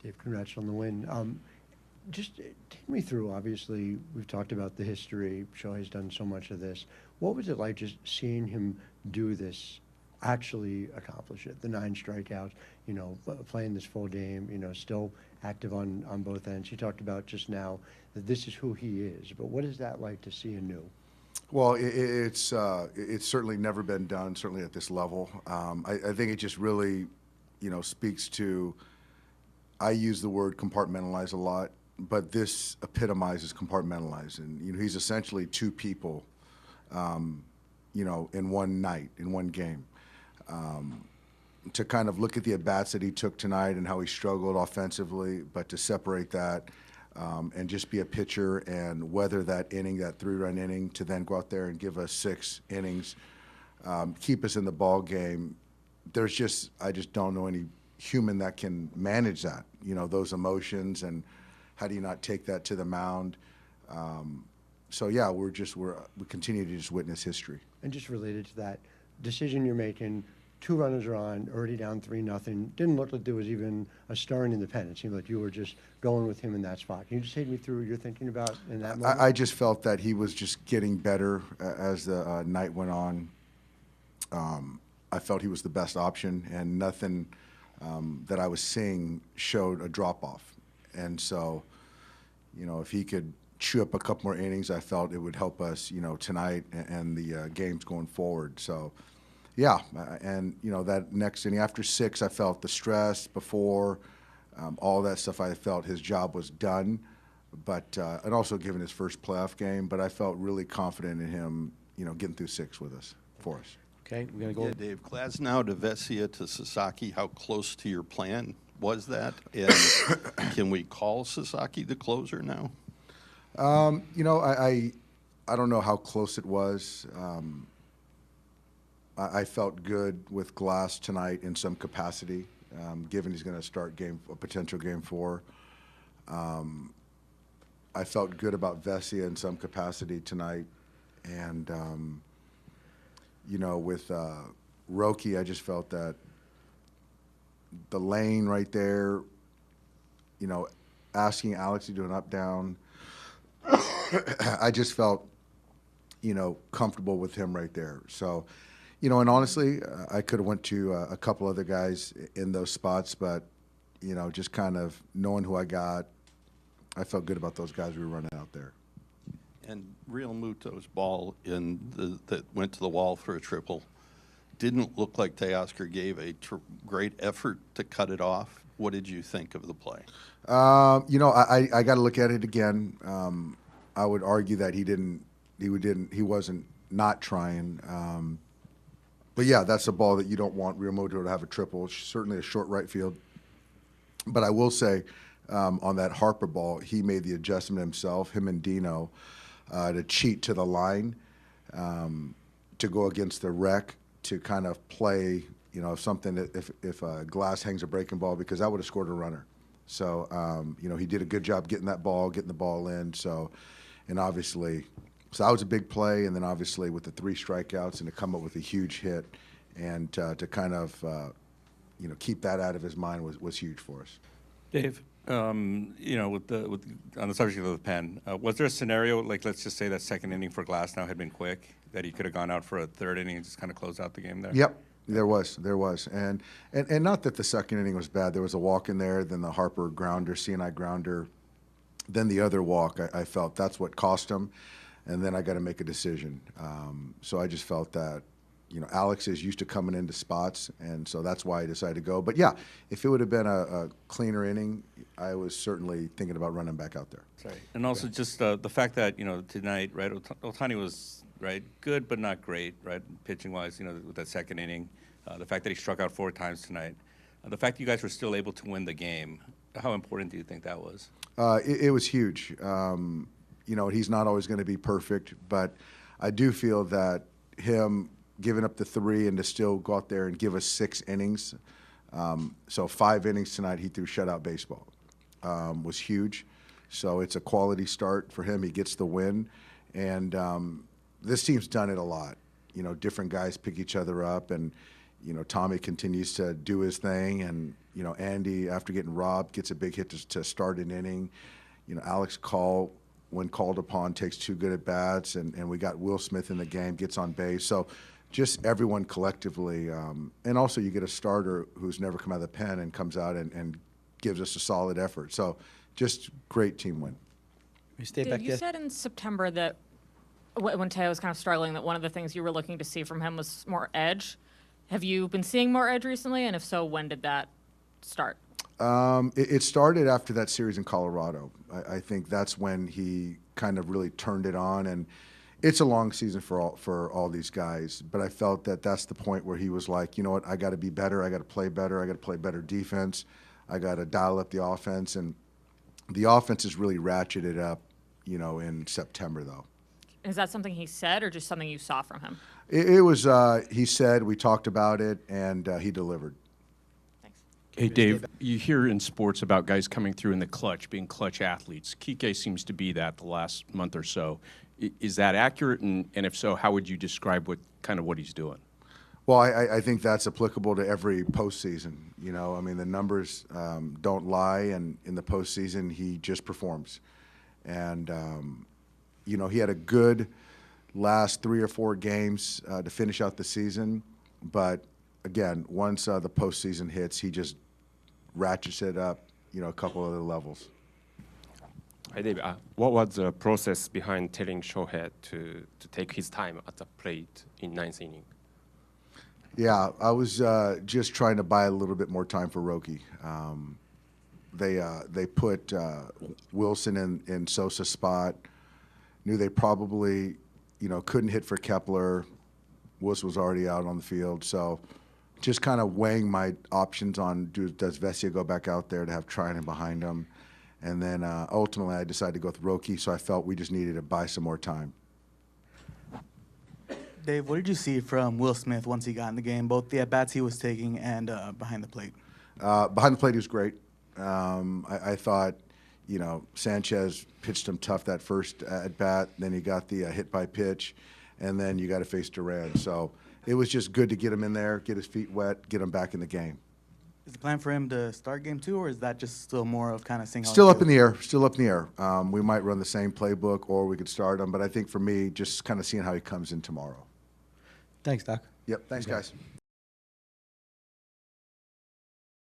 Dave, congrats on the win. Just take me through, obviously, we've talked about the history. Shohei's done so much of this. What was it like just seeing him do this, actually accomplish it? The 9 strikeouts, playing this full game, still active on both ends. You talked about just now that this is who he is, but what is that like to see anew? Well, it's certainly never been done, certainly at this level. I think it just really, speaks to, I use the word compartmentalize a lot, but this epitomizes compartmentalize. And, he's essentially 2 people, in one night, in one game. To kind of look at the at-bats that he took tonight and how he struggled offensively, but to separate that and just be a pitcher and weather that inning, that 3-run inning, to then go out there and give us 6 innings, keep us in the ball game. I just don't know any human that can manage that, those emotions, and how do you not take that to the mound? So yeah, we continue to just witness history. And just related to that decision you're making, 2 runners are on, already down 3-0. Didn't look like there was even a stirring in the pen. It seemed like you were just going with him in that spot. Can you just take me through what you're thinking about in that moment? I just felt that he was just getting better as the night went on. I felt he was the best option, and nothing that I was seeing showed a drop-off. And so, if he could chew up a couple more innings, I felt it would help us, tonight and the games going forward. So, yeah, and, that next inning, after 6, I felt the stress before, all that stuff. I felt his job was done, but and also given his first playoff game, but I felt really confident in him, getting through 6 with us, for us. Okay, we're going to go. Yeah, Dave, Glasnow to Vesia to Sasaki, how close to your plan was that? And can we call Sasaki the closer now? I don't know how close it was. I felt good with Glass tonight in some capacity, given he's going to start a potential game 4. I felt good about Vesia in some capacity tonight, and with Roki, I just felt that the lane right there, asking Alex to do an up-down, I just felt, comfortable with him right there. So, and honestly, I could have went to a couple other guys in those spots, but, just kind of knowing who I got, I felt good about those guys we were running out there. And Real Muto's ball that went to the wall for a triple didn't look like Teoscar gave a great effort to cut it off. What did you think of the play? I got to look at it again. I would argue that he wasn't not trying. But yeah, that's a ball that you don't want Real Muto to have a triple. It's certainly a short right field. But I will say, on that Harper ball, he made the adjustment himself, him and Dino, to cheat to the line, to go against the rec, to kind of play, if Glass hangs a breaking ball, because that would have scored a runner. So, he did a good job getting the ball in. So, and obviously, so that was a big play. And then obviously with the 3 strikeouts and to come up with a huge hit and to kind of, keep that out of his mind was huge for us. Dave, on the subject of the pen, was there a scenario, like let's just say that second inning for Glasnow had been quick, that he could have gone out for a third inning and just kind of closed out the game there? Yep, there was. And not that the second inning was bad. There was a walk in there, then the Harper grounder, C&I grounder, then the other walk. I felt that's what cost him, and then I got to make a decision. So I just felt that, Alex is used to coming into spots, and so that's why I decided to go. But yeah, if it would have been a cleaner inning, I was certainly thinking about running back out there. Sorry. And also just the fact that, tonight, right, Ohtani was, right, good but not great, right, pitching-wise, with that second inning. The fact that he struck out 4 times tonight. The fact that you guys were still able to win the game, how important do you think that was? It was huge. He's not always going to be perfect, but I do feel that him giving up the 3 and to still go out there and give us 6 innings, so 5 innings tonight he threw shutout baseball, was huge. So it's a quality start for him. He gets the win, and this team's done it a lot. Different guys pick each other up, and Tommy continues to do his thing, and Andy, after getting robbed, gets a big hit to start an inning. Alex Call, when called upon, takes 2 good at bats, and we got Will Smith in the game, gets on base. So just everyone collectively, and also you get a starter who's never come out of the pen and comes out and gives us a solid effort. So just great team win. We stay Dave, back you there. said in September that when Teo was kind of struggling, that one of the things you were looking to see from him was more edge. Have you been seeing more edge recently? And if so, when did that start? It started after that series in Colorado. I think that's when he kind of really turned it on, and it's a long season for all these guys. But I felt that that's the point where he was like, you know what, I got to be better. I got to play better. I got to play better defense. I got to dial up the offense, and the offense is really ratcheted up, in September though. Is that something he said or just something you saw from him? It was, he said, we talked about it, and he delivered. Thanks. Hey, Dave, you hear in sports about guys coming through in the clutch, being clutch athletes. Kike seems to be that the last month or so. Is that accurate? And if so, how would you describe what he's doing? Well, I think that's applicable to every postseason. I mean, the numbers don't lie, and in the postseason, he just performs. And, he had a good last 3 or 4 games to finish out the season. But, again, once the postseason hits, he just ratchets it up, a couple other levels. Hi, Dave. What was the process behind telling Shohei to take his time at the plate in 9th inning? Yeah, I was just trying to buy a little bit more time for Roki. They put Wilson in Sosa's spot. Knew they probably, couldn't hit for Kepler. Wilson was already out on the field, so just kind of weighing my options on does Vesia go back out there to have Trinan behind him, and then ultimately I decided to go with Roki. So I felt we just needed to buy some more time. Dave, what did you see from Will Smith once he got in the game, both the at-bats he was taking and behind the plate? Behind the plate, he was great. I thought, Sanchez pitched him tough that first at-bat. Then he got the hit by pitch, and then you got to face Duran. So it was just good to get him in there, get his feet wet, get him back in the game. Is the plan for him to start game 2, or is that just still more of kind of seeing how Still he up in feels? the air. Still up in the air. We might run the same playbook, or we could start him. But I think for me, just kind of seeing how he comes in tomorrow. Thanks, Doc. Yep. Thanks, guys.